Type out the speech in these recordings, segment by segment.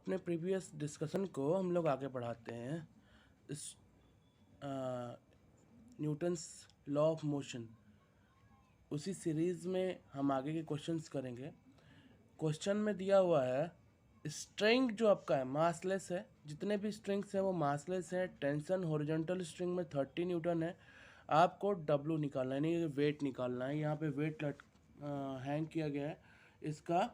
अपने previous discussion को हम लोग आगे बढ़ाते हैं। इस न्यूटन्स लॉ ऑफ मोशन, उसी सीरीज़ में हम आगे के क्वेश्चंस करेंगे। क्वेश्चन में दिया हुआ है स्ट्रिंग जो आपका है मासलेस है, जितने भी स्ट्रिंग्स हैं वो मासलेस हैं। टेंशन हॉरिजॉन्टल स्ट्रिंग में 30 न्यूटन है। आपको डब्लू निकालना है, यानी वेट निकालना है। यहाँ पे वेट हैंग किया गया है, इसका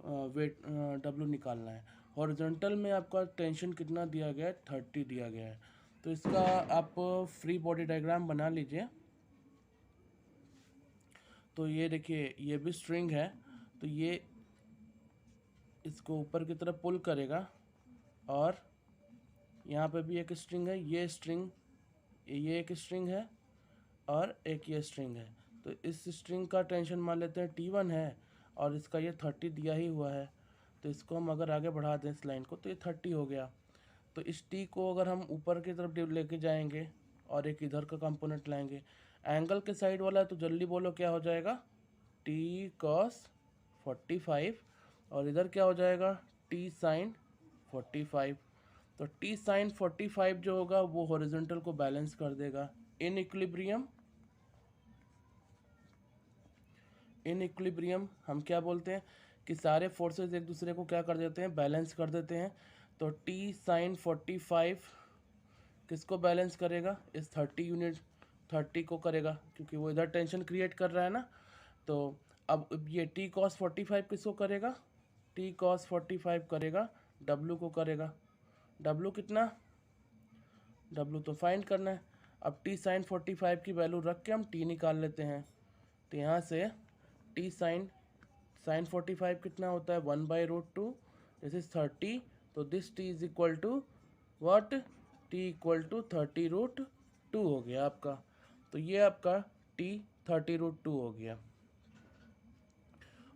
वेट डब्लू निकालना है। हॉरिजॉन्टल में आपका टेंशन कितना दिया गया है, 30 दिया गया है। तो इसका आप फ्री बॉडी डायग्राम बना लीजिए। तो ये देखिए, ये भी स्ट्रिंग है, तो ये इसको ऊपर की तरफ पुल करेगा और यहाँ पे भी एक स्ट्रिंग है, ये एक स्ट्रिंग है और एक ये स्ट्रिंग है। तो इस स्ट्रिंग का टेंशन मान लेते हैं T1 है और इसका ये 30 दिया ही हुआ है। तो इसको हम अगर आगे बढ़ा दें इस लाइन को, तो ये 30 हो गया। तो इस T को अगर हम ऊपर की तरफ लेके जाएंगे और एक इधर का कंपोनेंट लाएंगे, एंगल के साइड वाला है, तो जल्दी बोलो क्या हो जाएगा, T cos 45, और इधर क्या हो जाएगा, T sin 45। तो T sin 45 जो होगा वो हॉरिजॉन्टल को बैलेंस कर देगा। इन इक्विलिब्रियम हम क्या बोलते हैं कि सारे फोर्सेस एक दूसरे को क्या कर देते हैं, बैलेंस कर देते हैं। तो T sin 45 किसको बैलेंस करेगा, इस 30 को करेगा, क्योंकि वो इधर टेंशन क्रिएट कर रहा है ना। तो अब ये T cos 45 किसको करेगा, T cos 45 करेगा W को करेगा। W कितना, W तो फाइंड करना है। अब T sin 45 की वैल्यू रख के हम T निकाल लेते हैं। तो यहाँ से T sin 45 कितना होता है, 1/√2, दिस इज 30। तो this T is equal to what, T equal to 30√2 हो गया आपका। तो ये आपका T 30√2 हो गया।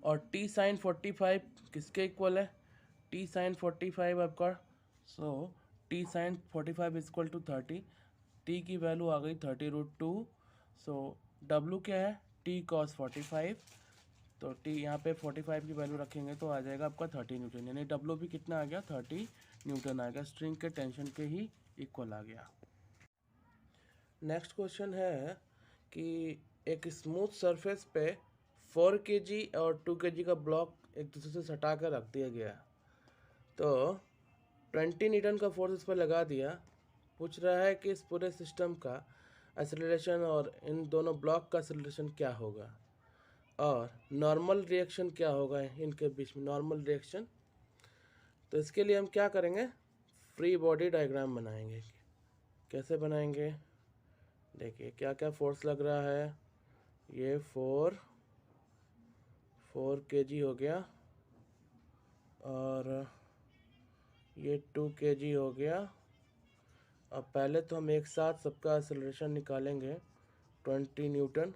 और T sin 45 किसके इक्वल है, T sin 45 आपका, T sin 45 is equal to 30। T की वैल्यू आ गई 30√2। सो W क्या है, T cos 45। तो T यहाँ पे 45 की वैल्यू रखेंगे तो आ जाएगा आपका 30 न्यूटन, यानी W भी कितना आ गया, 30 न्यूटन आ गया। स्ट्रिंग के टेंशन के ही इक्वल आ गया। नेक्स्ट क्वेश्चन है कि एक स्मूथ सरफेस पे 4 kg और 2 kg का ब्लॉक एक दूसरे से सटा कर रख दिया गया। तो 20 न्यूटन का फोर्स इस पर लगा दिया। पूछ रहा है कि इस पूरे सिस्टम का एक्सेलरेशन और इन दोनों ब्लॉक का एक्सेलरेशन क्या होगा और नॉर्मल रिएक्शन क्या होगा इनके बीच में, नॉर्मल रिएक्शन। तो इसके लिए हम क्या करेंगे, फ्री बॉडी डायग्राम बनाएंगे। कैसे बनाएंगे, देखिए क्या क्या फोर्स लग रहा है। ये 4 kg हो गया और ये 2 kg हो गया। अब पहले तो हम एक साथ सबका एक्सेलरेशन निकालेंगे 20 न्यूटन,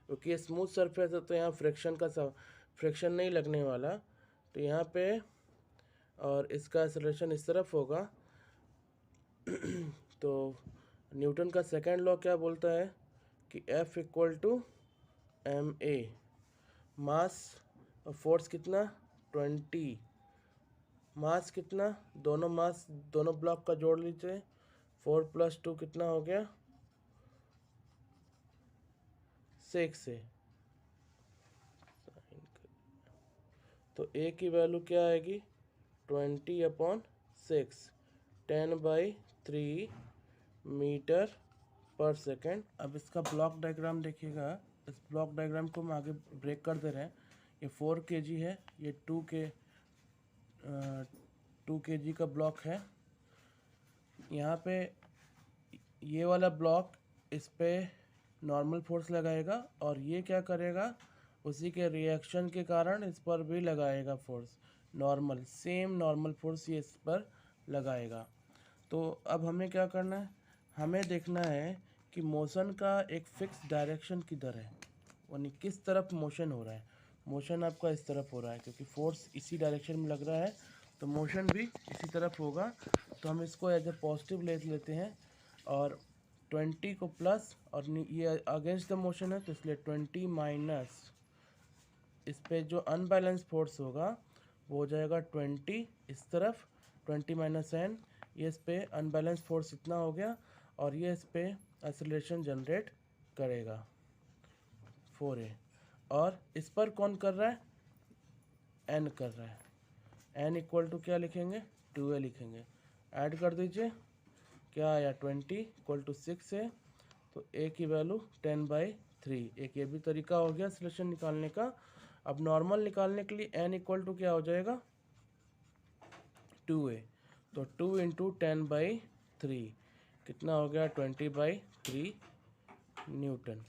क्योंकि ये स्मूथ सरफेस है तो यहाँ फ्रिक्शन नहीं लगने वाला। तो यहाँ पे और इसका एक्सेलरेशन इस तरफ होगा। तो न्यूटन का सेकंड लॉ क्या बोलता है कि F इक्वल टू ma, मास और फोर्स कितना 20, मास कितना, दोनों ब्लॉक का जोड़ लीजिए, 4 + 2 कितना हो गया 6 से। तो A की वैल्यू क्या आएगी, 20/6, 10/3 मीटर पर सेकेंड। अब इसका ब्लॉक डायग्राम देखिएगा। इस ब्लॉक डायग्राम को हम आगे ब्रेक कर दे रहे हैं। ये 4 kg है, ये 2 kg का ब्लॉक है। यहाँ पे ये वाला ब्लॉक इस पे नॉर्मल फोर्स लगाएगा और ये क्या करेगा, उसी के रिएक्शन के कारण इस पर भी लगाएगा फोर्स, सेम नॉर्मल फोर्स ये इस पर लगाएगा। तो अब हमें क्या करना है, हमें देखना है कि मोशन का एक फिक्स डायरेक्शन किधर है, यानी किस तरफ मोशन हो रहा है। मोशन आपका इस तरफ हो रहा है, क्योंकि फोर्स इसी डायरेक्शन में लग रहा है तो मोशन भी इसी तरफ होगा। तो हम इसको एज ए पॉजिटिव ले लेते हैं और 20 को प्लस, और ये अगेंस्ट द मोशन है तो इसलिए 20 माइनस, इस पे जो अनबैलेंस फोर्स होगा वो हो जाएगा 20 इस तरफ, 20 माइनस n, ये इस पे अनबैलेंस फोर्स इतना हो गया और ये इस पे एक्सेलरेशन जनरेट करेगा 4a। और इस पर कौन कर रहा है, n कर रहा है। n इक्वल टू क्या लिखेंगे, 2a लिखेंगे। ऐड कर दीजिए, क्या आया 20 इक्वल टू 6 है, तो a की वैल्यू 10/3। एक ये भी तरीका हो गया एक्सेलरेशन निकालने का। अब नॉर्मल निकालने के लिए n इक्वल टू क्या हो जाएगा, 2a, तो 2 इंटू 10/3 कितना हो गया, 20/3 न्यूटन।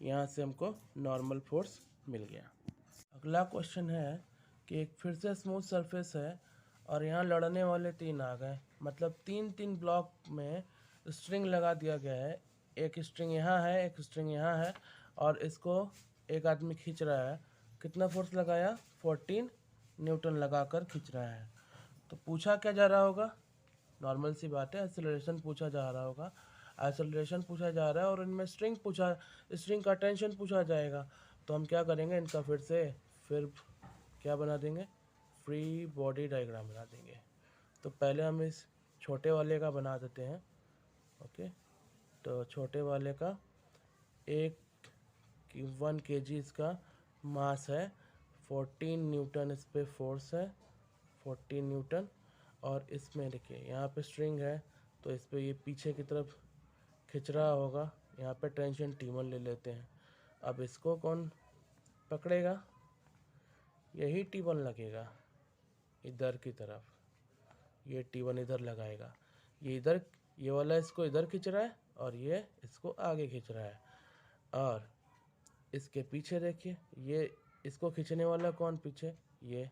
यहाँ से हमको नॉर्मल फोर्स मिल गया। अगला क्वेश्चन है कि एक फिर से स्मूथ सरफेस है और यहाँ लड़ने वाले 3 आ गए, मतलब 3 ब्लॉक में स्ट्रिंग लगा दिया गया है। एक स्ट्रिंग यहाँ है, एक स्ट्रिंग यहाँ है, और इसको एक आदमी खींच रहा है। कितना फोर्स लगाया, 14 न्यूटन लगाकर खींच रहा है। तो पूछा क्या जा रहा होगा, नॉर्मल सी बात है, एक्सेलरेशन पूछा जा रहा होगा। एक्सेलरेशन पूछा जा रहा है और इनमें स्ट्रिंग का टेंशन पूछा जाएगा। तो हम क्या करेंगे, इनका फिर क्या बना देंगे, फ्री बॉडी डायग्राम बना देंगे। तो पहले हम इस छोटे वाले का बना देते हैं। ओके, तो छोटे वाले का 1 kg इसका मास है, 14 न्यूटन इस पे फोर्स है, 14 न्यूटन। और इसमें देखिए यहाँ पे स्ट्रिंग है, तो इस पे ये पीछे की तरफ खिंच रहा होगा। यहाँ पे टेंशन T1 ले लेते हैं। अब इसको कौन पकड़ेगा, यही T1 लगेगा इधर की तरफ, ये T1 इधर लगाएगा। ये वाला इसको इधर खींच रहा है और ये इसको आगे खींच रहा है। और इसके पीछे देखिए, ये इसको खींचने वाला कौन पीछे, ये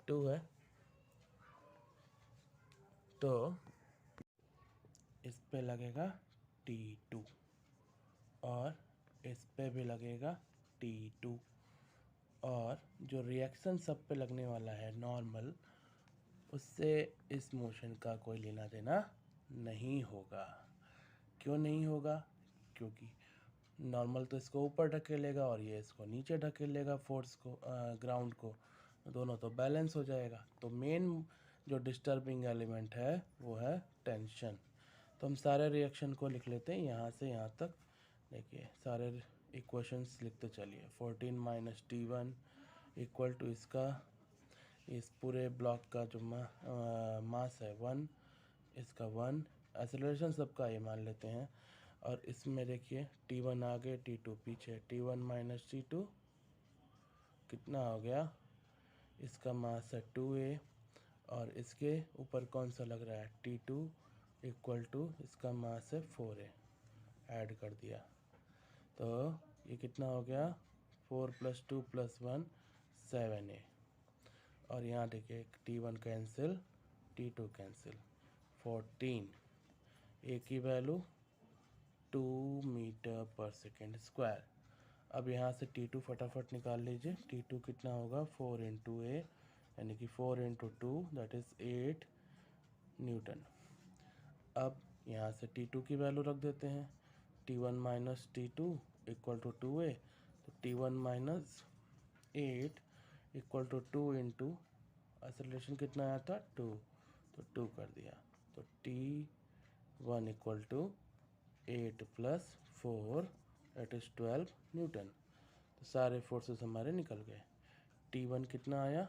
2 है। तो इस पे लगेगा T2 और इस पे भी लगेगा T2, और जो रिएक्शन सब पे लगने वाला है नॉर्मल, उससे इस मोशन का कोई लेना देना नहीं होगा। क्यों नहीं होगा, क्योंकि नॉर्मल तो इसको ऊपर ढकेलेगा और ये इसको नीचे ढकेलेगा, फोर्स को ग्राउंड को, दोनों तो बैलेंस हो जाएगा। तो मेन जो डिस्टर्बिंग एलिमेंट है वो है टेंशन। तो हम सारे रिएक्शन को लिख लेते हैं यहाँ से यहाँ तक। देखिए सारे इक्वेशंस लिखते चलिए। 14 माइनस T1 इक्वल टू इसका, इस पूरे ब्लॉक का जो मास है 1, इसका 1, एक्सेलरेशन सबका ये मान लेते हैं। और इसमें देखिए T1 आगे T2 पीछे, T1 माइनस T2 कितना हो गया, इसका मास है 2a और इसके ऊपर कौन सा लग रहा है, T2 इक्वल टू इसका मास है 4a। ऐड कर दिया तो ये कितना हो गया, 4 + 2 + 1 7a। और यहाँ देखिए T1 cancel, T2 cancel, 14, a की वैल्यू 2 मीटर पर सेकेंड स्क्वायर। अब यहाँ से T2 फटाफट निकाल लीजिए। T2 कितना होगा, 4 × a, यानी कि 4 × 2 दैट इज़ 8 न्यूटन। अब यहाँ से T2 की वैल्यू रख देते हैं, T1 minus T2 equal to 2a, तो T1 minus 8 equal to 2 into acceleration कितना आया था 2, तो 2 कर दिया, तो T1 equal to 8 + 4 that is 12 newton. तो सारे फोर्सेस हमारे निकल गए। T1 कितना आया,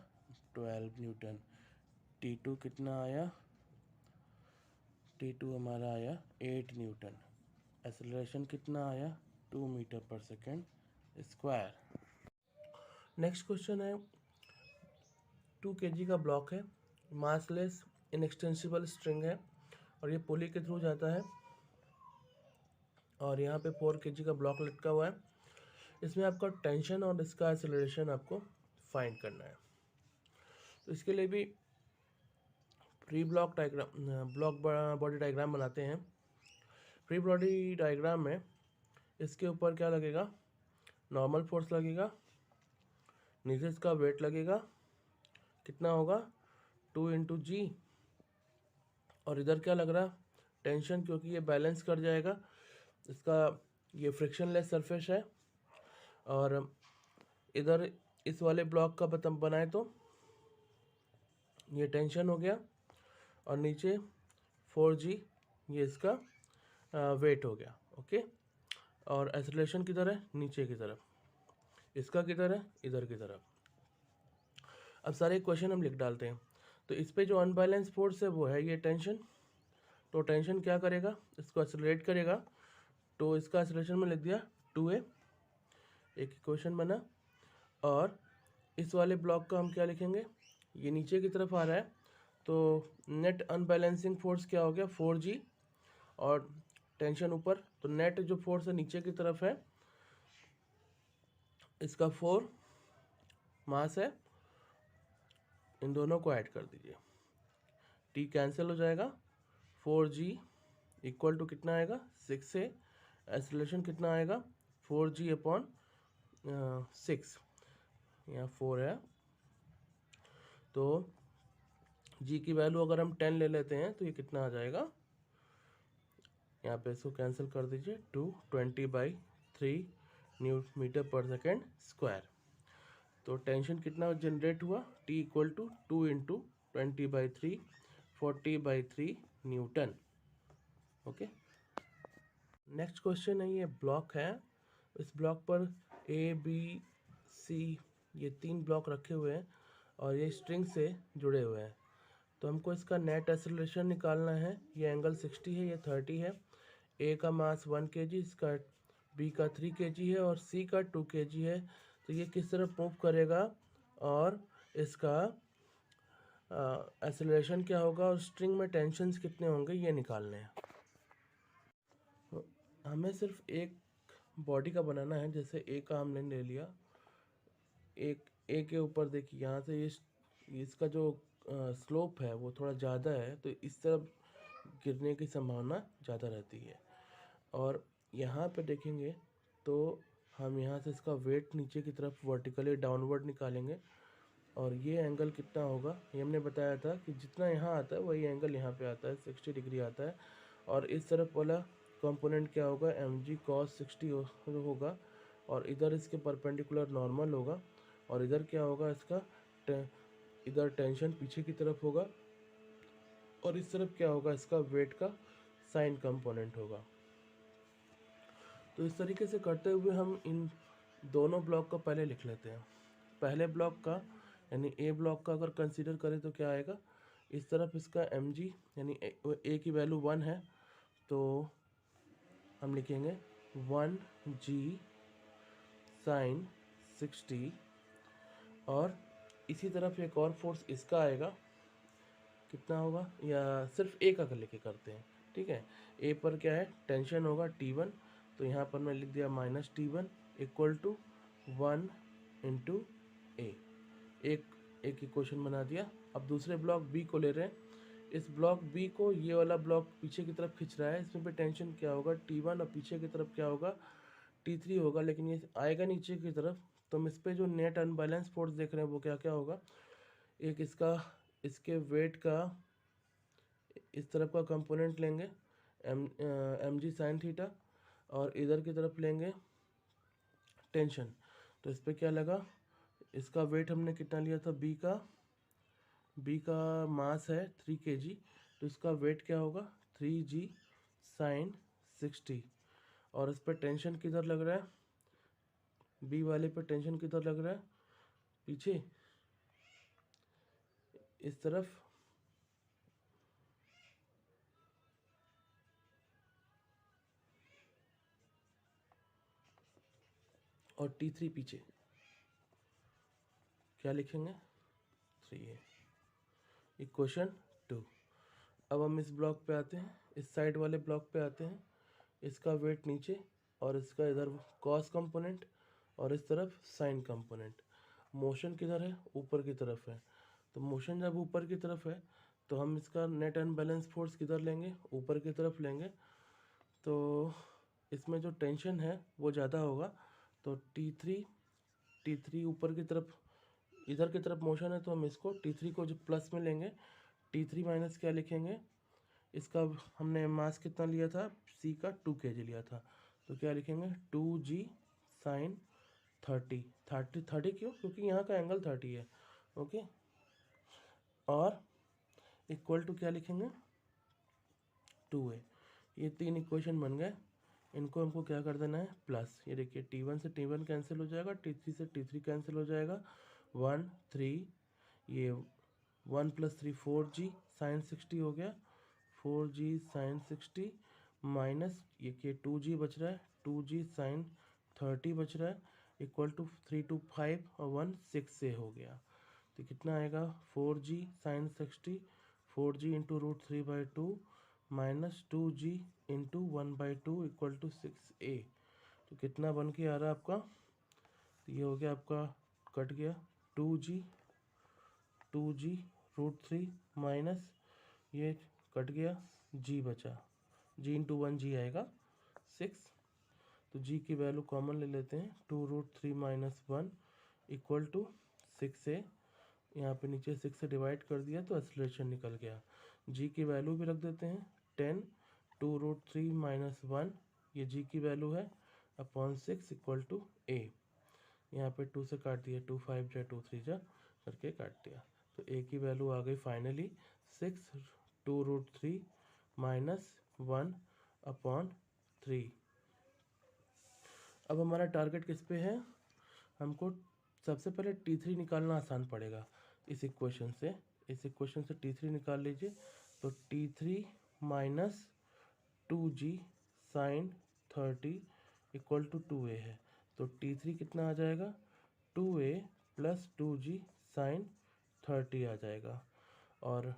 12 न्यूटन। T2 कितना आया, T2 हमारा आया 8 न्यूटन। एक्सेलरेशन कितना आया, 2 मीटर पर सेकेंड स्क्वायर। नेक्स्ट क्वेश्चन है, 2 kg का ब्लॉक है, मासलेस इनएक्सटेंसिबल स्ट्रिंग है और ये पुली के थ्रू जाता है और यहाँ पे 4 kg का ब्लॉक लटका हुआ है। इसमें आपका टेंशन और इसका एक्सेलरेशन आपको फाइंड करना है। तो इसके लिए भी फ्री ब्लॉक बॉडी डायग्राम बनाते हैं। फ्री बॉडी डायग्राम में इसके ऊपर क्या लगेगा, नॉर्मल फोर्स लगेगा, नीचे इसका वेट लगेगा, कितना होगा 2 × g, और इधर क्या लग रहा, टेंशन, क्योंकि ये बैलेंस कर जाएगा। इसका ये फ्रिक्शनलेस सरफेस है और इधर इस वाले ब्लॉक का बनाए तो ये टेंशन हो गया, और नीचे 4g ये इसका वेट हो गया। ओके, और एक्सेलरेशन किधर है? नीचे की तरफ। इसका किधर है? इधर की तरफ। अब सारे क्वेश्चन हम लिख डालते हैं। तो इस पे जो अनबैलेंस फोर्स है वो है ये टेंशन। तो टेंशन क्या करेगा? इसको एक्सेलरेट करेगा। तो इसका एक्सेलरेशन में लिख दिया 2a, एक इक्वेशन बना। और इस वाले ब्लॉक का हम क्या लिखेंगे? ये नीचे की तरफ आ रहा है, तो नेट अनबैलेंसिंग फोर्स क्या हो गया? 4g, और टेंशन ऊपर। तो नेट जो फोर्स है नीचे की तरफ है, इसका 4 मास है। इन दोनों को ऐड कर दीजिए, t कैंसिल हो जाएगा। 4g इक्वल टू कितना आएगा? 6a। एक्सेलरेशन कितना आएगा? 4g अपॉन 6, यहाँ 4 है। तो g की वैल्यू अगर हम 10 ले लेते हैं तो ये कितना आ जाएगा? यहाँ पे इसको कैंसिल कर दीजिए, 220/3 न्यूटन पर सेकेंड स्क्वायर। तो टेंशन कितना जनरेट हुआ? T equal to 2 into 20/3 40/3 newton. Okay, next question है, ये ब्लॉक है। इस ब्लॉक पर A B C ये 3 ब्लॉक रखे हुए हैं और ये स्ट्रिंग से जुड़े हुए हैं। तो हमको इसका नेट एक्सेलरेशन निकालना है। ये एंगल 60 है, ये 30 है। A का मास 1 kg, इसका B का 3 kg है और C का 2 kg है। तो ये किस तरफ मूव करेगा और इसका एक्सेलरेशन क्या होगा और स्ट्रिंग में टेंशन्स कितने होंगे ये निकालने हैं। तो हमें सिर्फ एक बॉडी का बनाना है। जैसे ए का हमने ले लिया, एक ए के ऊपर देखिए यहाँ से इसका जो स्लोप है वो थोड़ा ज़्यादा है, तो इस तरफ गिरने की संभावना ज़्यादा रहती है। और यहाँ पे देखेंगे तो हम यहाँ से इसका वेट नीचे की तरफ वर्टिकली डाउनवर्ड निकालेंगे। और ये एंगल कितना होगा? ये हमने बताया था कि जितना यहाँ आता है वही एंगल यहाँ पे आता है, 60 डिग्री आता है। और इस तरफ वाला कंपोनेंट क्या होगा? mg cos 60 होगा। और इधर इसके परपेंडिकुलर नॉर्मल होगा। और इधर क्या होगा? इसका इधर टेंशन पीछे की तरफ होगा। और इस तरफ क्या होगा? इसका वेट का साइन कंपोनेंट होगा। तो इस तरीके से करते हुए हम इन दोनों ब्लॉक को पहले लिख लेते हैं। पहले ब्लॉक का यानी ए ब्लॉक का अगर कंसीडर करें तो क्या आएगा? इस तरफ इसका mg यानी ए की वैल्यू 1 है, तो हम लिखेंगे 1g साइन 60। और इसी तरफ एक और फोर्स इसका आएगा, कितना होगा? या सिर्फ ए का कर लेके करते हैं, ठीक है। ए पर क्या है? टेंशन होगा T1, तो यहाँ पर मैं लिख दिया -T1 इक्वल टू 1 इंटू ए। एक इक्वेशन बना दिया। अब दूसरे ब्लॉक बी को ले रहे हैं। इस ब्लॉक बी को ये वाला ब्लॉक पीछे की तरफ खींच रहा है। इसमें पे टेंशन क्या होगा? T1, और पीछे की तरफ क्या होगा? T3 होगा, लेकिन ये आएगा नीचे की तरफ। तो हम इस पर जो नेट अनबैलेंस फोर्स देख रहे हैं वो क्या क्या होगा? एक इसका इसके वेट का इस तरफ का कंपोनेंट लेंगे mg साइन थीटा, और इधर की तरफ लेंगे टेंशन। तो इस पर क्या लगा? इसका वेट हमने कितना लिया था? बी का मास है 3 kg, तो इसका वेट क्या होगा? 3g sign 60। और इस पर टेंशन किधर लग रहा है? बी वाले पर टेंशन किधर लग रहा है? पीछे इस तरफ। और T3 पीछे। क्या लिखेंगे? 3a। इक्वेशन 2। अब हम इस ब्लॉक पे आते हैं, इस साइड वाले ब्लॉक पे आते हैं। इसका वेट नीचे और इसका इधर कॉस कंपोनेंट और इस तरफ साइन कंपोनेंट। मोशन किधर है? ऊपर की तरफ है। तो मोशन जब ऊपर की तरफ है तो हम इसका नेट अनबैलेंस फोर्स किधर लेंगे? ऊपर की तरफ लेंगे। तो इसमें जो टेंशन है वो ज़्यादा होगा। तो T3 ऊपर की तरफ, इधर की तरफ मोशन है, तो हम इसको T3 को जो प्लस में लेंगे। T3 माइनस क्या लिखेंगे? इसका हमने मास कितना लिया था? C का 2 kg लिया था, तो क्या लिखेंगे? 2g साइन 30 30 30 क्यों? क्योंकि यहाँ का एंगल 30 है। ओके, और इक्वल टू क्या लिखेंगे? 2a। ये 3 इक्वेशन बन गए। इनको हमको क्या कर देना है? प्लस। ये देखिए T1 से T1 कैंसिल हो जाएगा, T3 से T3 कैंसिल हो जाएगा, 1 3, ये 1 + 3 4g साइन 60 हो गया, 4g साइन 60 माइनस ये कि 2g बच रहा है, 2g साइन 30 बच रहा है, इक्वल टू 3 2 5 और 1 6 से हो गया। तो कितना आएगा? 4g sine 60, 4g into √3/2 minus 2g into 1/2 equal to 6a। तो कितना बन के आ रहा है आपका? तो ये हो गया आपका, कट गया 2g √3 माइनस ये कट गया, g बचा, g इंटू 1g आएगा 6। तो g की वैल्यू कॉमन ले लेते हैं, 2√3 माइनस 1 इक्वल टू 6a। यहाँ पे नीचे 6 से डिवाइड कर दिया तो एक्सलेशन निकल गया। g की वैल्यू भी रख देते हैं 10, 2√3 माइनस 1 ये g की वैल्यू है अपॉन 6 इक्वल टू a। यहाँ पे 2 से काट दिया, 2 5 जा 2 3 जा करके काट दिया। तो a की वैल्यू आ गई फाइनली 6 2√3 माइनस 1 अपॉन 3। अब हमारा टारगेट किस पे है? हमको सबसे पहले T3 निकालना आसान पड़ेगा इस इक्वेशन से। इस इक्वेशन से T3 निकाल लीजिए। तो T3 minus 2g sign 30 equal to 2a है। तो T3 कितना आ जाएगा? 2a प्लस 2g साइन 30 आ जाएगा। और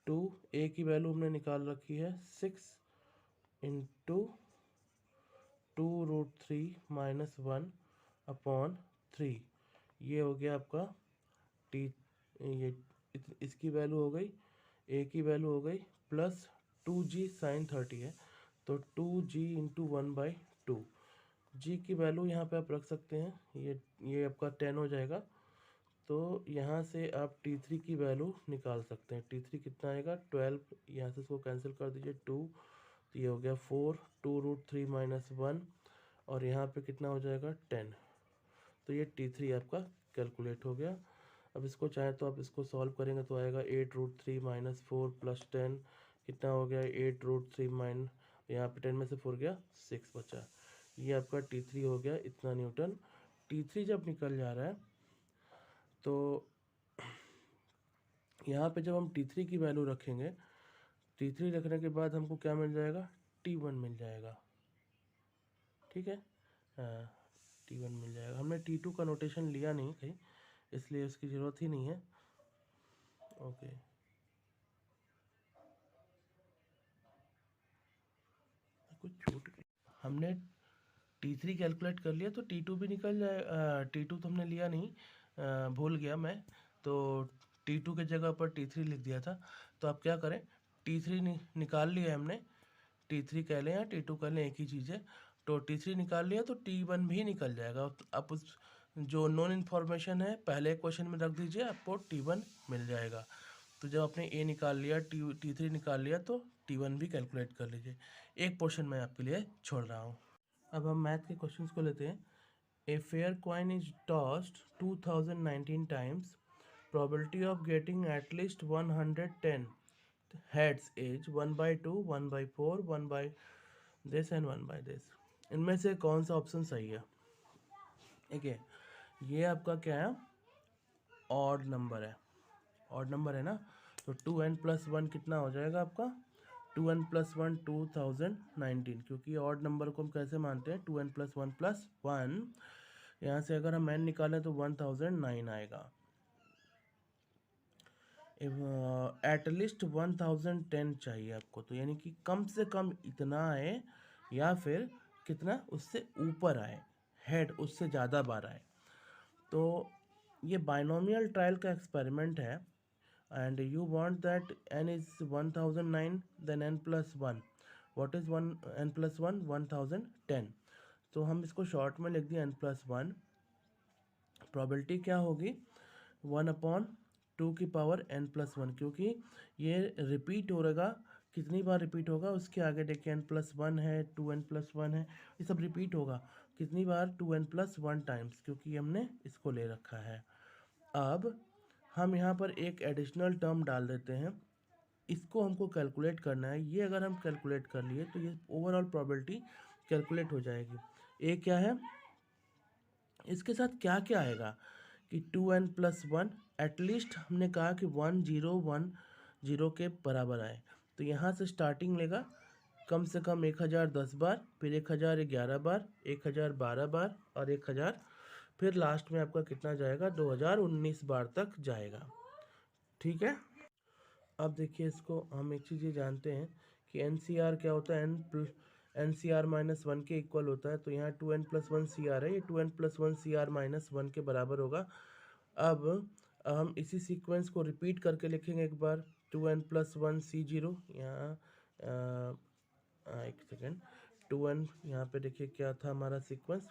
2a की वैल्यू हमने निकाल रखी है 6 इंटू 2√3 माइनस 1 अपॉन 3। ये हो गया आपका टी, ये इसकी वैल्यू हो गई, a की वैल्यू हो गई प्लस 2g साइन 30 है तो 2g इंटू 1/2। g की वैल्यू यहाँ पे आप रख सकते हैं, ये आपका 10 हो जाएगा। तो यहाँ से आप T3 की वैल्यू निकाल सकते हैं। T3 कितना आएगा? 12, यहाँ से इसको कैंसिल कर दीजिए 2, तो ये हो गया 4, 2√3 माइनस 1 और यहाँ पे कितना हो जाएगा? 10। तो ये T3 आपका कैलकुलेट हो गया। अब इसको चाहे तो आप इसको सॉल्व करेंगे तो आएगा 8√3 माइनस 4 प्लस 10 कितना हो गया? 8√3 माइन, यहाँ पे 10 में से 4 गया 6 बचा। ये आपका T3 हो गया इतना न्यूटन। T3 जब निकल जा रहा है तो यहाँ पे जब हम T3 की वैल्यू रखेंगे, T3 रखने के बाद हमको क्या मिल जाएगा? T1 मिल जाएगा। ठीक है, हाँ T1 मिल जाएगा। हमने T2 का नोटेशन लिया नहीं कहीं, इसलिए उसकी ज़रूरत ही नहीं है। ओके, कुछ छूट गई। हमने T3 कैलकुलेट कर लिया तो T2 भी निकल जाए। T2 तो हमने लिया नहीं, भूल गया मैं, तो T2 के जगह पर T3 लिख दिया था। तो आप क्या करें, T3 निकाल लिया हमने, T3 कह लें या T2 कह लें, एक ही चीज़ है। तो T3 निकाल लिया तो T1 भी निकल जाएगा। तो आप उस जो नॉन इन्फॉर्मेशन है पहले क्वेश्चन में रख दीजिए, आपको T1 मिल जाएगा। तो जब आपने A निकाल लिया, T3 निकाल लिया तो T1 भी कैलकुलेट कर लीजिए। एक पोर्शन मैं आपके लिए छोड़ रहा हूँ। अब हम मैथ के क्वेश्चंस को लेते हैं। A fair coin is tossed 2019 times, probability of getting at least 110 heads is 1/2, 1/4, 1 by this and 1 by this। इनमें से कौन सा ऑप्शन सही है? ठीक है, ये आपका क्या है? ऑड नंबर है। ऑड नंबर है ना, तो 2n + 1 कितना हो जाएगा आपका? 2n + 1 2019, क्योंकि ऑड नंबर को हम कैसे मानते हैं? 2n + 1 + 1। यहाँ से अगर हम n निकालें तो 1009 आएगा। एटलीस्ट 1010 चाहिए आपको, तो यानी कि कम से कम इतना आए या फिर कितना उससे ऊपर आए, हेड उससे ज़्यादा बार आए। तो ये बाइनोमियल ट्रायल का एक्सपेरिमेंट है and you want that n is 1009 then n + 1। What is n + 1? 1010। तो हम इसको शॉर्ट में लिख दिए n + 1। प्रोबेबिलिटी क्या होगी? 1/2 की पावर n + 1, क्योंकि ये रिपीट हो रहेगा। कितनी बार रिपीट होगा? उसके आगे देखिए n + 1 है, 2n + 1 है, ये सब रिपीट होगा। कितनी बार 2n+1 टाइम्स, क्योंकि हमने इसको ले रखा है। अब हम यहाँ पर एक एडिशनल टर्म डाल देते हैं, इसको हमको कैलकुलेट करना है। ये अगर हम कैलकुलेट कर लिए तो ये ओवरऑल प्रोबेबिलिटी कैलकुलेट हो जाएगी। ए क्या है, इसके साथ क्या क्या आएगा कि 2n+1, एटलीस्ट हमने कहा कि 1010 के बराबर आए, तो यहाँ से स्टार्टिंग लेगा कम से कम 1010 बार, फिर 1011 बार, 1012 बार और 1000, फिर लास्ट में आपका कितना जाएगा, 2019 बार तक जाएगा। ठीक है। अब देखिए, इसको हम एक चीज़ ये जानते हैं कि NCR क्या होता है, NCR-1 के इक्वल होता है। तो यहाँ 2n+1 CR है, ये 2n+1 CR-1 के बराबर होगा। अब हम इसी सीक्वेंस को रिपीट करके लिखेंगे एक बार, 2n+1 C0, यहाँ एक सेकेंड, 2n, यहाँ पे देखिए क्या था हमारा सीक्वेंस,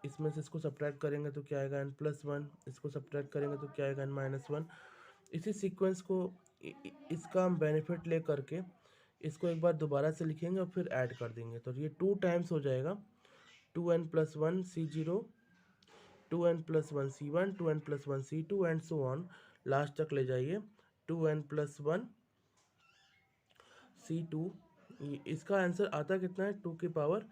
इसमें से इसको सब्ट्रैक्ट करेंगे तो क्या आएगा n+1, इसको सब्ट्रैक्ट करेंगे तो क्या आएगा n-1। इसी सीक्वेंस को इसका हम बेनिफिट ले करके इसको एक बार दोबारा से लिखेंगे और फिर ऐड कर देंगे, तो ये 2 टाइम्स हो जाएगा, 2n+1 C0, 2n+1 C1, 2n+1 C2 and so on, last तक ले जाइए 2n+1 C2। इसका आंसर आता कितना है, 2 की पावर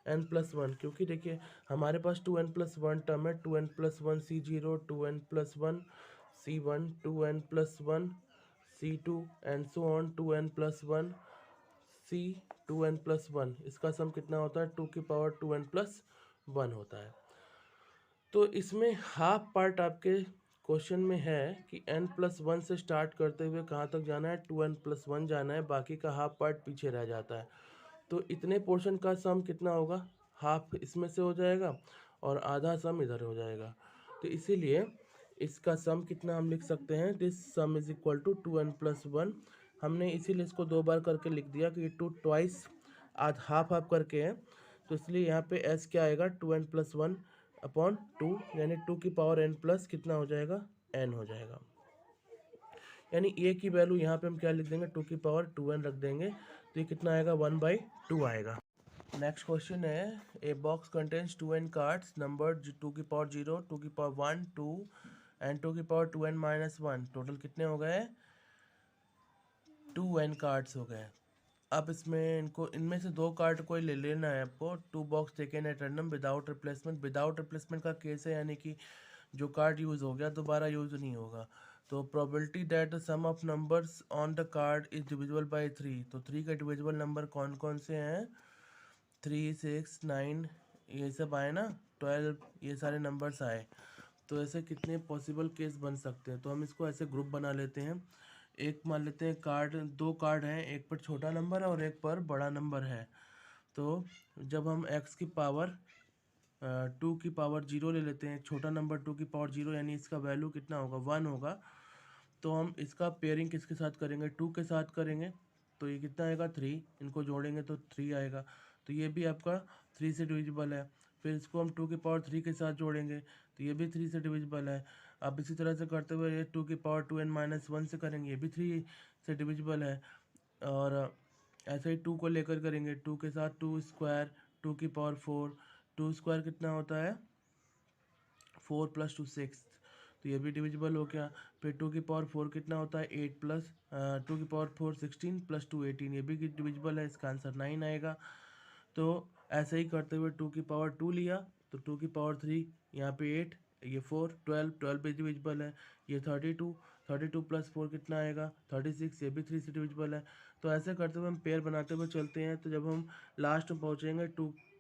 n+1, क्योंकि देखिए हमारे पास 2n+1 टर्म है, 2n+1 C0, 2n+1 C1, 2n+1 C2 and so on 2n+1 C, 2n+1, इसका सम कितना होता है, 2 की पावर 2n+1 होता है। तो इसमें हाफ पार्ट आपके क्वेश्चन में है कि n+1 से स्टार्ट करते हुए कहाँ तक जाना है, 2n+1 जाना है, बाकी का हाफ पार्ट पीछे रह जाता है। तो इतने पोर्शन का सम कितना होगा, हाफ इसमें से हो जाएगा और आधा सम इधर हो जाएगा। तो इसीलिए इसका सम कितना हम लिख सकते हैं, this sum is equal to 2n+1। हमने इसीलिए इसको 2 बार करके लिख दिया कि 2 ट्वाइस आज हाफ करके है, तो इसलिए यहाँ पे s क्या आएगा, 2n+1 अपॉन 2, यानी 2 की पावर n प्लस कितना हो जाएगा, n हो जाएगा। यानी a की वैल्यू यहाँ पे हम क्या लिख देंगे, 2 की पावर 2n रख देंगे, तो ये कितना आएगा, 1/2 आएगा। नेक्स्ट क्वेश्चन है, a box contains 2n cards number 2 की पावर 0, 2 की पावर 1, 2 एंड 2 की पावर 2n-1, टोटल कितने हो गए, 2n कार्ड्स हो गए। अब इसमें इनमें से 2 कार्ड कोई ले लेना है आपको, 2 box taken at random without replacement. Without replacement का केस है, यानी कि जो कार्ड यूज़ हो गया दोबारा यूज़ नहीं होगा। तो probability that the sum of numbers on the card is divisible by 3, तो 3 का डिविजिबल नंबर कौन कौन से हैं, 3, 6, 9 ये सब आए ना, 12 ये सारे नंबर्स आए। तो ऐसे कितने पॉसिबल केस बन सकते हैं, तो हम इसको ऐसे ग्रुप बना लेते हैं। एक मान लेते हैं कार्ड, 2 कार्ड हैं, एक पर छोटा नंबर है और एक पर बड़ा नंबर है। तो जब हम x की पावर 2 की पावर 0 ले लेते हैं, छोटा नंबर 2 की पावर 0, यानी इसका वैल्यू कितना होगा, 1 होगा। तो हम इसका पेयरिंग किसके साथ करेंगे, 2 के साथ करेंगे, तो ये कितना आएगा, 3, इनको जोड़ेंगे तो 3 आएगा, तो ये भी आपका 3 से डिविजिबल है। फिर इसको हम 2 की पावर 3 के साथ जोड़ेंगे तो ये भी 3 से डिविजिबल है। अब इसी तरह से करते हुए ये 2 की पावर 2n-1 से करेंगे, ये भी 3 से डिविजिबल है। और ऐसे ही 2 को लेकर करेंगे, 2 के साथ 2 स्क्वायर, 2 की पावर 4, 2 स्क्वायर कितना होता है, 4 + 2 6, तो ये भी डिविजिबल हो गया। फिर 2 की पावर 4 कितना होता है, 8 प्लस 2 की पावर 4 16 + 2 18, ये भी डिविजिबल है, इसका आंसर 9 आएगा। तो ऐसे ही करते हुए 2 की पावर 2 लिया, तो 2 की पावर 3, यहाँ पे 8, ये 4, 12 भी डिविजिबल है, ये 32 + 4 कितना आएगा, 36, ये भी 3 से डिविजिबल है। तो ऐसे करते हुए हम पेयर बनाते हुए चलते हैं, तो जब हम लास्ट में पहुँचेंगे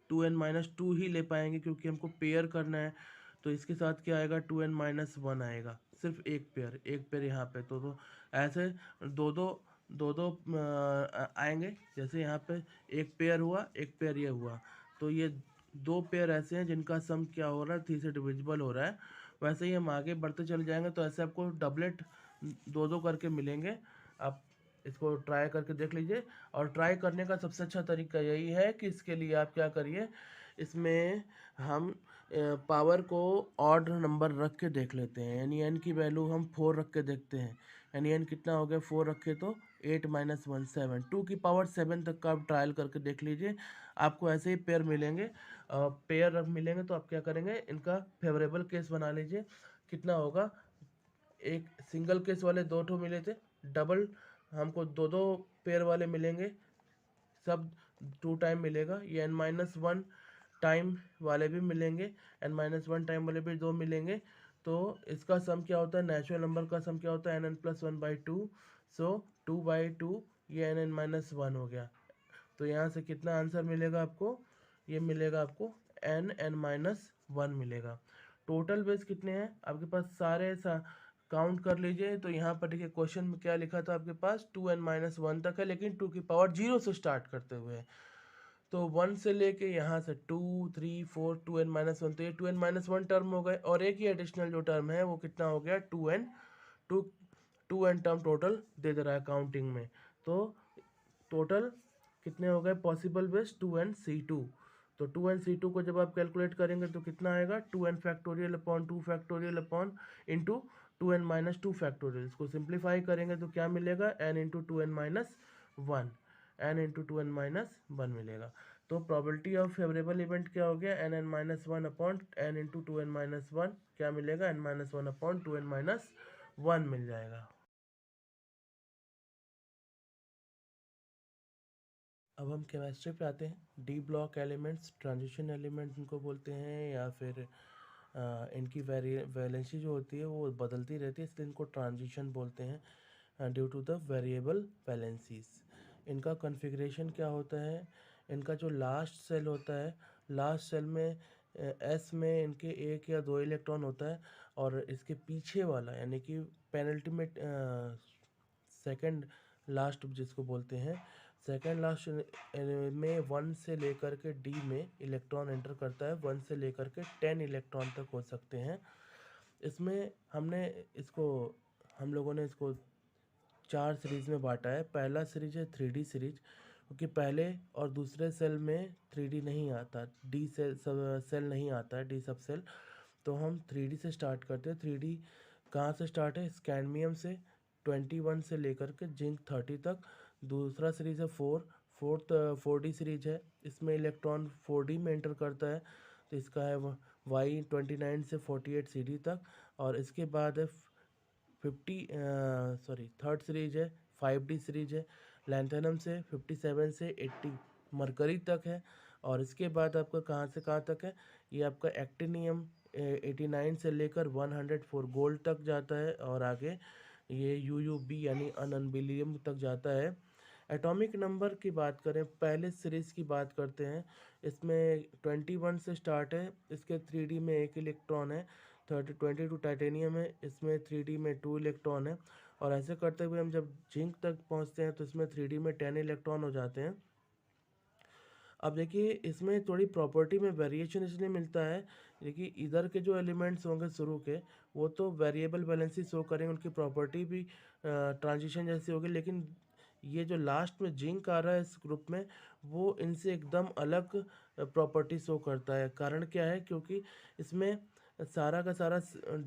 2n-2 ही ले पाएंगे, क्योंकि हमको पेयर करना है। तो इसके साथ क्या आएगा, 2n-1 आएगा, सिर्फ एक पेयर यहाँ पे। तो ऐसे दो आएंगे, जैसे यहाँ पे एक पेयर हुआ, एक पेयर ये हुआ, तो ये 2 पेयर ऐसे हैं जिनका सम क्या हो रहा है, 3 से डिविजिबल हो रहा है। वैसे ही हम आगे बढ़ते चले जाएंगे, तो ऐसे आपको डबलेट 2 करके मिलेंगे। आप इसको ट्राई करके देख लीजिए, और ट्राई करने का सबसे अच्छा तरीका यही है कि इसके लिए आप क्या करिए, इसमें हम पावर को ऑड नंबर रख के देख लेते हैं, यानी n की वैल्यू हम 4 रख के देखते हैं, यानी n कितना हो गया 4 रखे तो 8 माइनस 1 7, 2 की पावर 7 तक का आप ट्रायल करके देख लीजिए, आपको ऐसे ही पेयर मिलेंगे। पेयर मिलेंगे तो आप क्या करेंगे, इनका फेवरेबल केस बना लीजिए। कितना होगा, एक सिंगल केस वाले 2 ठो मिले थे, डबल हमको 2 पेयर वाले मिलेंगे, सब 2 टाइम मिलेगा। ये n-1 टाइम वाले भी मिलेंगे, n-1 टाइम वाले भी 2 मिलेंगे। तो इसका सम क्या होता है, नेचुरल नंबर का सम क्या होता है, nn+1/2, सो 2/2 ये nn-1 हो गया। तो यहाँ से कितना आंसर मिलेगा आपको, ये मिलेगा आपको nn-1 मिलेगा। टोटल बेस कितने हैं आपके पास, सारे काउंट कर लीजिए। तो यहाँ पर देखिए क्वेश्चन में क्या लिखा था आपके पास, 2n-1 तक है, लेकिन 2 की पावर 0 से स्टार्ट करते हुए। तो 1 से लेके यहाँ से 2 3 4 2n-1, तो ये 2n-1 टर्म हो गए, और एक ही एडिशनल जो टर्म है वो कितना हो गया 2n टर्म टोटल दे दे रहा है काउंटिंग में। तो टोटल कितने हो गए पॉसिबल बेस 2n-C2। तो 2n-C2 को जब आप कैलकुलेट करेंगे तो कितना आएगा, 2n factorial upon 2 factorial upon into 2n-2 factorial. इसको सिंप्लीफाई करेंगे तो क्या मिलेगा, n into 2n-1, n into 2n-1 मिलेगा। तो प्रोबेबिलिटी ऑफ फेवरेबल इवेंट क्या हो गया, nn-1 upon n into 2n-1 क्या मिलेगा, n-1 अपॉन 2n-1 मिल जाएगा। अब हम केमिस्ट्री पे आते हैं। D block elements transition element इनको बोलते हैं, या फिर इनकी वैलेंसी जो होती है वो बदलती रहती है, इसलिए इनको ट्रांजिशन बोलते हैं due to the variable valencies. इनका कॉन्फ़िगरेशन क्या होता है, इनका जो लास्ट सेल होता है, लास्ट सेल में एस में इनके 1 या 2 इलेक्ट्रॉन होता है, और इसके पीछे वाला यानी कि पेनल्टीमेट सेकंड लास्ट जिसको बोलते हैं, सेकेंड लास्ट में 1 से लेकर के डी में इलेक्ट्रॉन एंटर करता है, 1 से लेकर के 10 इलेक्ट्रॉन तक हो सकते हैं। इसमें हम लोगों ने इसको 4 सीरीज़ में बांटा है। पहला सीरीज है 3D सीरीज, क्योंकि पहले और दूसरे सेल में 3D नहीं आता, डी सेल नहीं आता है, डी सब सेल। तो हम 3D से स्टार्ट करते हैं। 3D कहाँ से स्टार्ट है, स्कैंडमियम से 21 से लेकर के जिंक 30 तक। दूसरा सीरीज है 4D सीरीज है, इसमें इलेक्ट्रॉन 4D में एंटर करता है, तो इसका है Y29 से 48 CD तक। और इसके बाद है 3rd सीरीज है 5D सीरीज है, लैंथेनम से 57 से 80 मरकरी तक है। और इसके बाद आपका कहाँ से कहाँ तक है, ये आपका एक्टिनियम 89 से लेकर 104 गोल्ड तक जाता है, और आगे ये UUB यानी अनबिलियम तक जाता है। एटॉमिक नंबर की बात करें, पहले सीरीज़ की बात करते हैं। इसमें 21 से स्टार्ट है, इसके 3D में 1 इलेक्ट्रॉन है। 22 टाइटेनियम है, इसमें 3D में 2 इलेक्ट्रॉन है। और ऐसे करते हुए हम जब जिंक तक पहुंचते हैं तो इसमें 3D में 10 इलेक्ट्रॉन हो जाते हैं। अब देखिए इसमें थोड़ी प्रॉपर्टी में वेरिएशन इसलिए मिलता है, देखिए इधर के जो एलिमेंट्स होंगे शुरू के, वो तो वेरिएबल वैलेंसी शो करेंगे, उनकी प्रॉपर्टी भी ट्रांजिशन जैसी होगी, लेकिन ये जो लास्ट में जिंक आ रहा है इस ग्रुप में, वो इनसे एकदम अलग प्रॉपर्टी शो करता है। कारण क्या है, क्योंकि इसमें सारा का सारा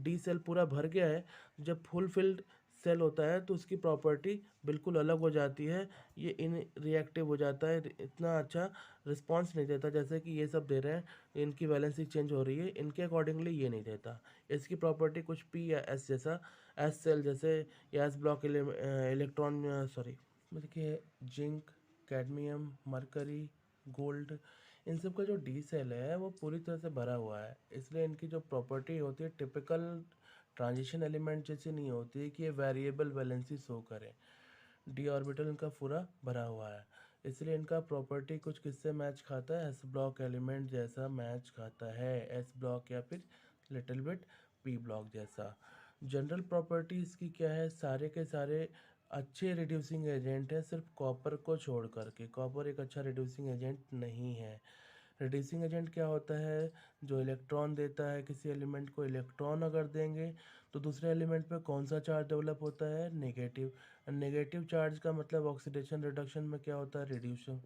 डी सेल पूरा भर गया है। जब फुल फिल्ड सेल होता है तो उसकी प्रॉपर्टी बिल्कुल अलग हो जाती है, ये इन रिएक्टिव हो जाता है, इतना अच्छा रिस्पॉन्स नहीं देता जैसे कि ये सब दे रहे हैं। इनकी वैलेंसी चेंज हो रही है, इनके अकॉर्डिंगली ये नहीं देता। इसकी प्रॉपर्टी कुछ पी या एस जैसा, एस सेल जैसे, या एस ब्लॉक इलेक्ट्रॉन देखिए जिंक, कैडमियम, मरकरी, गोल्ड, इन सब का जो डी सेल है वो पूरी तरह से भरा हुआ है, इसलिए इनकी जो प्रॉपर्टी होती है टिपिकल ट्रांजिशन एलिमेंट जैसी नहीं होती है कि ये वेरिएबल वैलेंसी शो करे। डी ऑर्बिटल इनका पूरा भरा हुआ है, इसलिए इनका प्रॉपर्टी कुछ किससे मैच खाता है, एस ब्लॉक एलिमेंट जैसा मैच खाता है, एस ब्लॉक या फिर लिटिल बिट पी ब्लॉक जैसा। जनरल प्रॉपर्टी इसकी क्या है, सारे के सारे अच्छे रिड्यूसिंग एजेंट हैं, सिर्फ कॉपर को छोड़ करके। कॉपर एक अच्छा रिड्यूसिंग एजेंट नहीं है। रिड्यूसिंग एजेंट क्या होता है, जो इलेक्ट्रॉन देता है किसी एलिमेंट को, इलेक्ट्रॉन अगर देंगे तो दूसरे एलिमेंट पे कौन सा चार्ज डेवलप होता है, नेगेटिव। नेगेटिव चार्ज का मतलब ऑक्सीडेशन रिडक्शन में क्या होता है, रिड्यूशन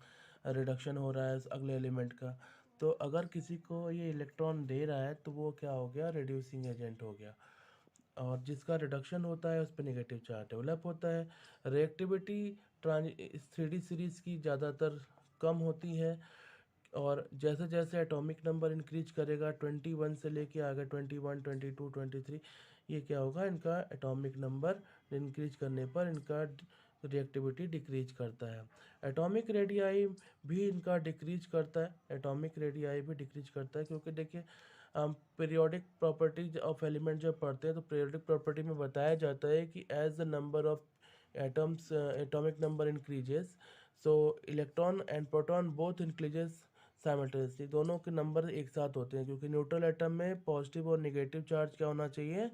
रिडक्शन हो रहा है अगले एलिमेंट का। तो अगर किसी को ये इलेक्ट्रॉन दे रहा है तो वो क्या हो गया, रिड्यूसिंग एजेंट हो गया, और जिसका रिडक्शन होता है उस पर नेगेटिव चार्ज डेवलप होता है। रिएक्टिविटी ट्रांज 3D सीरीज़ की ज़्यादातर कम होती है, और जैसे जैसे एटॉमिक नंबर इंक्रीज करेगा 21 से लेके आगे 21, 22, 23, ये क्या होगा, इनका एटॉमिक नंबर इंक्रीज करने पर इनका रिएक्टिविटी डिक्रीज करता है। एटॉमिक रेडियाई भी इनका डिक्रीज करता है, एटॉमिक रेडियाई भी डिक्रीज करता है, क्योंकि देखिए हम पीरियोडिक प्रॉपर्टीज ऑफ एलिमेंट जब पढ़ते हैं तो पीरियोडिक प्रॉपर्टी में बताया जाता है कि as the number of atoms atomic number increases, so electron and proton both increases simultaneously, दोनों के नंबर एक साथ होते हैं, क्योंकि न्यूट्रल एटम में पॉजिटिव और नेगेटिव चार्ज क्या होना चाहिए,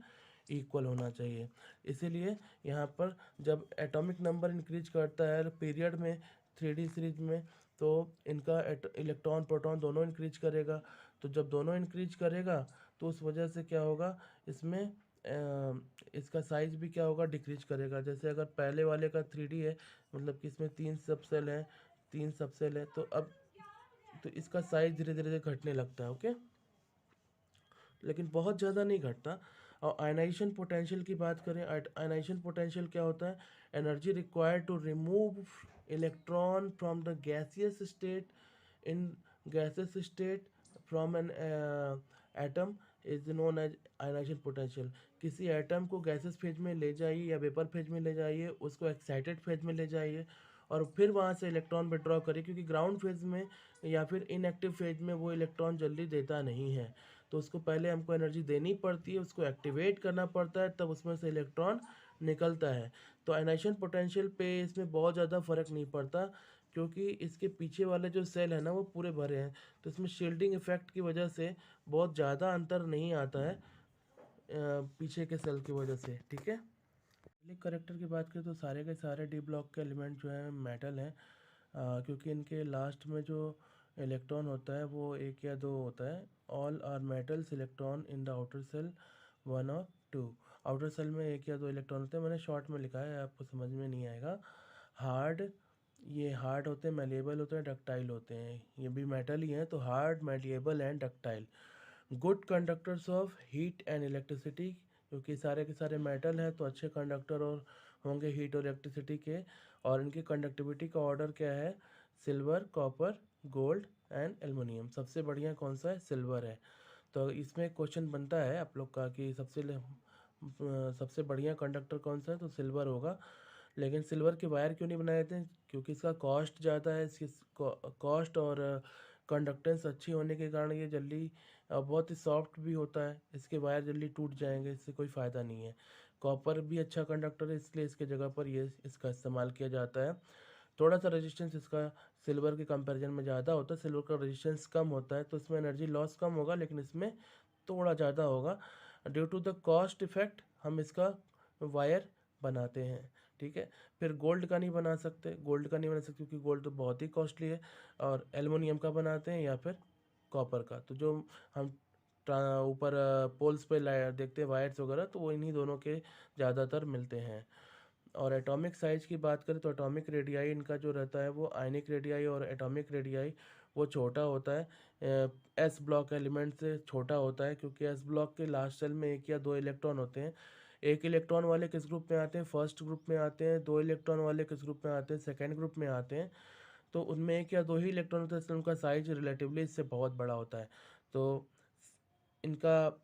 इक्वल होना चाहिए। इसीलिए यहाँ पर जब एटॉमिक नंबर इंक्रीज करता है पीरियड में 3D सीरीज में, तो इनका इलेक्ट्रॉन प्रोटॉन दोनों इंक्रीज करेगा। तो जब दोनों इंक्रीज करेगा तो उस वजह से क्या होगा, इसमें इसका साइज भी क्या होगा, डिक्रीज करेगा। जैसे अगर पहले वाले का 3D है, मतलब कि इसमें 3 सबसेल हैं, 3 सबसेल है, तो अब तो इसका साइज धीरे धीरे घटने लगता है। ओके, लेकिन बहुत ज़्यादा नहीं घटता। और आयनाइजेशन पोटेंशियल की बात करें, आयनाइजेशन पोटेंशियल क्या होता है, energy required to remove electron from the gaseous state in gases state from an atom is known as ionization potential. किसी एटम को गैसेस फेज में ले जाइए या वेपर फेज में ले जाइए, उसको एक्साइटेड फेज में ले जाइए, और फिर वहाँ से इलेक्ट्रॉन विड्रॉ करिए, क्योंकि ग्राउंड फेज में या फिर इनएक्टिव फेज में वो इलेक्ट्रॉन जल्दी देता नहीं है, तो उसको पहले हमको एनर्जी देनी पड़ती है, उसको एक्टिवेट करना पड़ता है, तब उसमें से इलेक्ट्रॉन निकलता है। तो आयनाइजेशन पोटेंशियल पे इसमें बहुत ज़्यादा फर्क नहीं पड़ता, क्योंकि इसके पीछे वाले जो सेल है ना वो पूरे भरे हैं, तो इसमें शील्डिंग इफेक्ट की वजह से बहुत ज़्यादा अंतर नहीं आता है पीछे के सेल की वजह से। ठीक है, मेटालिक करेक्टर की बात करें तो सारे के सारे डी ब्लॉक के एलिमेंट जो हैं मेटल हैं, क्योंकि इनके लास्ट में जो इलेक्ट्रॉन होता है वो एक या दो होता है। All are metals electron in the outer shell 1 और 2। आउटर सेल में एक या दो इलेक्ट्रॉन होते हैं, मैंने शॉर्ट में लिखा है, आपको समझ में नहीं आएगा। हार्ड, ये हार्ड होते हैं, मेलिएबल होते हैं, डक्टाइल होते हैं, ये भी मेटल ही हैं, तो hard, malleable and ductile. Good conductors of heat and electricity, क्योंकि सारे के सारे मेटल हैं तो अच्छे कंडक्टर और होंगे हीट और इलेक्ट्रिसिटी के। और इनकी कंडक्टिविटी का ऑर्डर क्या है, silver, copper, gold and aluminium. सबसे बढ़िया कौन सा है, सिल्वर है। तो इसमें क्वेश्चन बनता है आप लोग का कि सबसे बढ़िया कंडक्टर कौन सा है, तो सिल्वर होगा। लेकिन सिल्वर के वायर क्यों नहीं बनाए जाते हैं, क्योंकि इसका कॉस्ट ज़्यादा है, इसकी कॉस्ट और कंडक्टेंस अच्छी होने के कारण ये जल्दी बहुत ही सॉफ्ट भी होता है, इसके वायर जल्दी टूट जाएंगे, इससे कोई फ़ायदा नहीं है। कॉपर भी अच्छा कंडक्टर है, इसलिए इसके जगह पर ये इसका इस्तेमाल किया जाता है। थोड़ा सा रेजिस्टेंस इसका सिल्वर के कंपैरिजन में ज़्यादा होता है, सिल्वर का रेजिस्टेंस कम होता है, तो इसमें एनर्जी लॉस कम होगा, लेकिन इसमें थोड़ा ज़्यादा होगा। Due to the cost effect हम इसका वायर बनाते हैं। ठीक है, फिर गोल्ड का नहीं बना सकते, गोल्ड का नहीं बना सकते क्योंकि गोल्ड तो बहुत ही कॉस्टली है। और एलुमिनियम का बनाते हैं या फिर कॉपर का। तो जो हम ऊपर पोल्स पे देखते हैं वायर्स वगैरह, तो वो इन्हीं दोनों के ज़्यादातर मिलते हैं। और एटॉमिक साइज की बात करें तो एटॉमिक रेडियाई इनका जो रहता है वो आयनिक रेडियाई और एटॉमिक रेडियाई वो छोटा होता है, एस ब्लॉक एलिमेंट से छोटा होता है, क्योंकि एस ब्लॉक के लास्ट सेल में एक या दो इलेक्ट्रॉन होते हैं। एक इलेक्ट्रॉन वाले किस ग्रुप में आते हैं, फर्स्ट ग्रुप में आते हैं। दो इलेक्ट्रॉन वाले किस ग्रुप में आते हैं, सेकेंड ग्रुप में आते हैं। तो उनमें एक या दो ही इलेक्ट्रॉन होते हैं, इसलिए उनका साइज रिलेटिवली इससे बहुत बड़ा होता है। तो इनका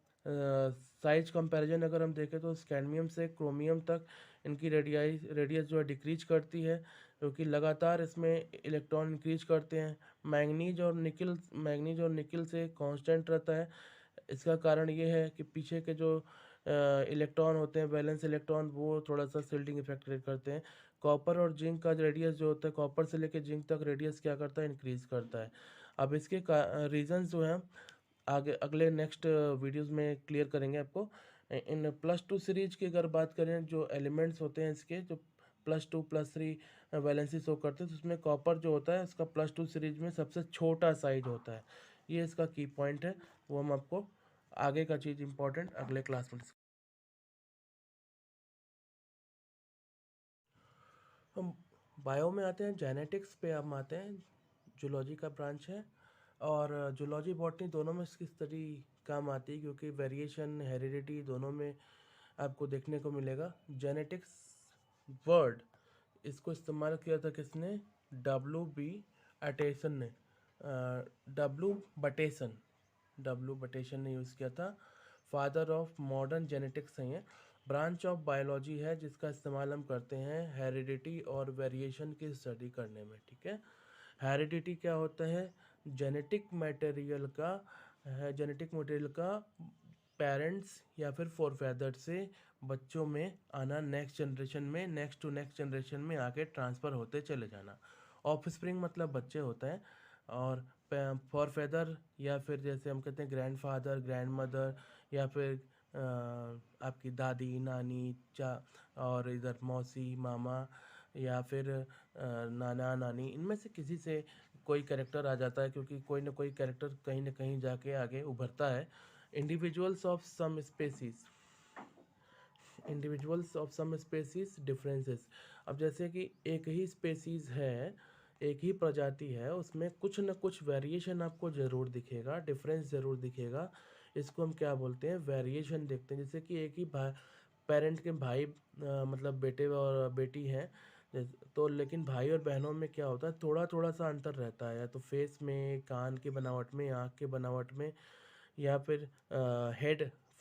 साइज कंपैरिजन अगर हम देखें तो स्कैडमियम से क्रोमियम तक इनकी रेडियस जो है डिक्रीज करती है, क्योंकि लगातार इसमें इलेक्ट्रॉन इंक्रीज करते हैं। मैंगनीज और निकल से कांस्टेंट रहता है। इसका कारण ये है कि पीछे के जो इलेक्ट्रॉन होते हैं, वैलेंस इलेक्ट्रॉन, वो थोड़ा सा सिल्टिंग इफेक्ट क्रिएट करते हैं। कॉपर और जिंक का रेडियस जो होता है, कॉपर से लेकर जिंक तक रेडियस क्या करता है, इंक्रीज करता है। अब इसके रीजंस जो हैं आगे अगले नेक्स्ट वीडियोस में क्लियर करेंगे आपको। इन +2 सीरीज की अगर बात करें, जो एलिमेंट्स होते हैं इसके, जो +2 +3 वैलेंसी शो करते हैं, तो उसमें कॉपर जो होता है उसका +2 सीरीज में सबसे छोटा साइज होता है। ये इसका की पॉइंट है, वो हम आपको आगे का चीज़ इंपॉर्टेंट अगले क्लास में हम बायो में आते हैं, जेनेटिक्स पे हम आते हैं, जूलॉजी का ब्रांच है। और जूलॉजी बॉटनी दोनों में इसकी स्टडी काम आती है, क्योंकि वेरिएशन हेरिडिटी दोनों में आपको देखने को मिलेगा। जेनेटिक्स वर्ड इसको इस्तेमाल किया था किसने? W.B. अटेसन ने, डब्ल्यू बटेसन ने यूज़ किया था। फादर ऑफ मॉडर्न जेनेटिक्स है ये। ब्रांच ऑफ बायोलॉजी है जिसका इस्तेमाल हम करते हैं हेरिडिटी और वेरिएशन की स्टडी करने में, ठीक है। हेरिडिटी क्या होता है? जेनेटिक मटेरियल का पेरेंट्स या फिर फोरफादर से बच्चों में आना, नेक्स्ट टू नेक्स्ट जनरेशन में आके ट्रांसफ़र होते चले जाना। ऑफस्प्रिंग मतलब बच्चे होते हैं, और फोरफादर या फिर जैसे हम कहते हैं ग्रैंडफादर, ग्रैंडमदर, या फिर आपकी दादी, नानी, और इधर मौसी, मामा, या फिर नाना, नानी, इनमें से किसी से कोई कैरेक्टर आ जाता है, क्योंकि कोई ना कोई कैरेक्टर कहीं ना कहीं जाके आगे उभरता है। Individuals of some species differences. अब जैसे कि एक ही स्पेसीज है, एक ही प्रजाति है, उसमें कुछ न कुछ वेरिएशन आपको ज़रूर दिखेगा, डिफरेंस ज़रूर दिखेगा। इसको हम क्या बोलते हैं? वेरिएशन देखते हैं। जैसे कि एक ही पेरेंट के भाई मतलब बेटे और बेटी हैं, तो लेकिन भाई और बहनों में क्या होता है? थोड़ा थोड़ा सा अंतर रहता है, या तो फेस में, कान की बनावट में, आँख के बनावट में, या फिर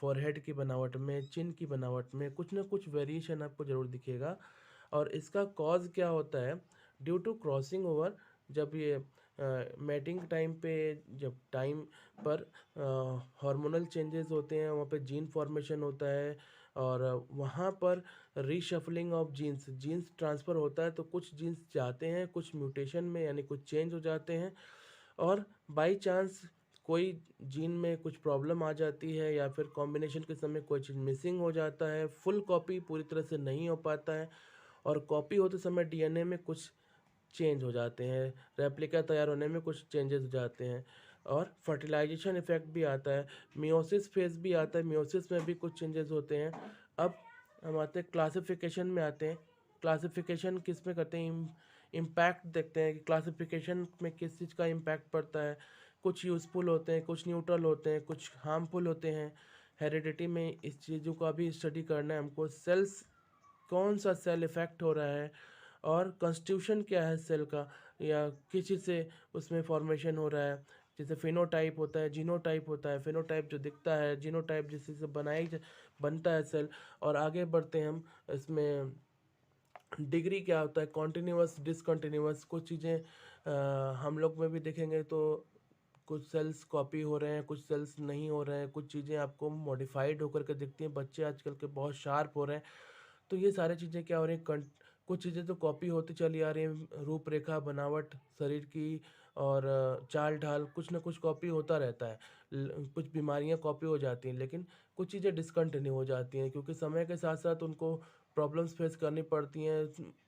फॉरहेड की बनावट में, चिन की बनावट में कुछ ना कुछ वेरिएशन आपको ज़रूर दिखेगा। और इसका कॉज क्या होता है? Due to crossing over. जब ये मैटिंग टाइम पे, जब टाइम पर हार्मोनल चेंजेस होते हैं, वहाँ पे जीन फॉर्मेशन होता है, और वहाँ पर रीशफलिंग ऑफ जीन्स ट्रांसफ़र होता है, तो कुछ जीन्स जाते हैं कुछ म्यूटेशन में, यानी कुछ चेंज हो जाते हैं, और बाई चांस कोई जीन में कुछ प्रॉब्लम आ जाती है, या फिर कॉम्बिनेशन के समय कोई चीज़ मिसिंग हो जाता है, फुल कॉपी पूरी तरह से नहीं हो पाता है, और कॉपी होते समय डीएनए में कुछ चेंज हो जाते हैं, रेप्लिका तैयार होने में कुछ चेंजेस हो जाते हैं, और फर्टिलाइजेशन इफेक्ट भी आता है, मियोसिस फेज भी आता है, मियोसिस में भी कुछ चेंजेस होते हैं। अब हम आते हैं क्लासिफिकेशन में आते हैं। क्लासिफिकेशन किस में करते हैं? इम्पैक्ट देखते हैं कि क्लासिफिकेशन में किस चीज़ का इम्पैक्ट पड़ता है। कुछ यूज़फुल होते हैं, कुछ न्यूट्रल होते हैं, कुछ हार्मफुल होते हैं। हेरिडिटी में इस चीज़ों का भी स्टडी करना है हमको। सेल्स, कौन सा सेल इफ़ेक्ट हो रहा है, और कॉन्स्टिट्यूशन क्या है सेल का, या किस चीज़ से उसमें फॉर्मेशन हो रहा है। जैसे फिनोटाइप होता है, जीनोटाइप होता है। फिनोटाइप जो दिखता है, जीनोटाइप जिससे से बनता है सेल। और आगे बढ़ते हैं हम इसमें, डिग्री क्या होता है? Continuous, discontinuous. कुछ चीज़ें हम लोग में भी देखेंगे तो कुछ सेल्स कॉपी हो रहे हैं, कुछ सेल्स नहीं हो रहे हैं, कुछ चीज़ें आपको मॉडिफाइड होकर के दिखती हैं। बच्चे आजकल के बहुत शार्प हो रहे हैं, तो ये सारी चीज़ें क्या हो रही हैं? कुछ चीज़ें तो कॉपी होती चली आ रही हैं, रूपरेखा, बनावट शरीर की, और चाल ढाल, कुछ ना कुछ कॉपी होता रहता है। कुछ बीमारियां कॉपी हो जाती हैं, लेकिन कुछ चीज़ें डिसकंटिन्यू हो जाती हैं, क्योंकि समय के साथ साथ उनको प्रॉब्लम्स फेस करनी पड़ती हैं।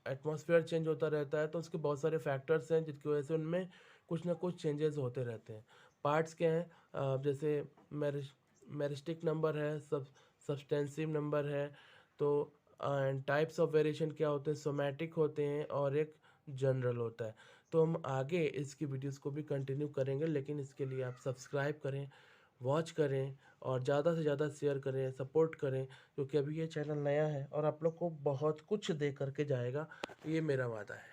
एटमॉस्फेयर चेंज होता रहता है, तो उसके बहुत सारे फैक्टर्स हैं जिसकी वजह से उनमें कुछ ना कुछ चेंजेस होते रहते हैं। पार्ट्स क्या हैं? जैसे मेरिस्टिक नंबर है, सब्सटेंसिव नंबर है। तो एंड टाइप्स ऑफ वेरिएशन क्या होते हैं? सोमैटिक होते हैं, और एक जनरल होता है। तो हम आगे इसकी वीडियोस को भी कंटिन्यू करेंगे, लेकिन इसके लिए आप सब्सक्राइब करें, वॉच करें, और ज़्यादा से ज़्यादा शेयर करें, सपोर्ट करें, क्योंकि अभी ये चैनल नया है और आप लोग को बहुत कुछ दे करके जाएगा, ये मेरा वादा है।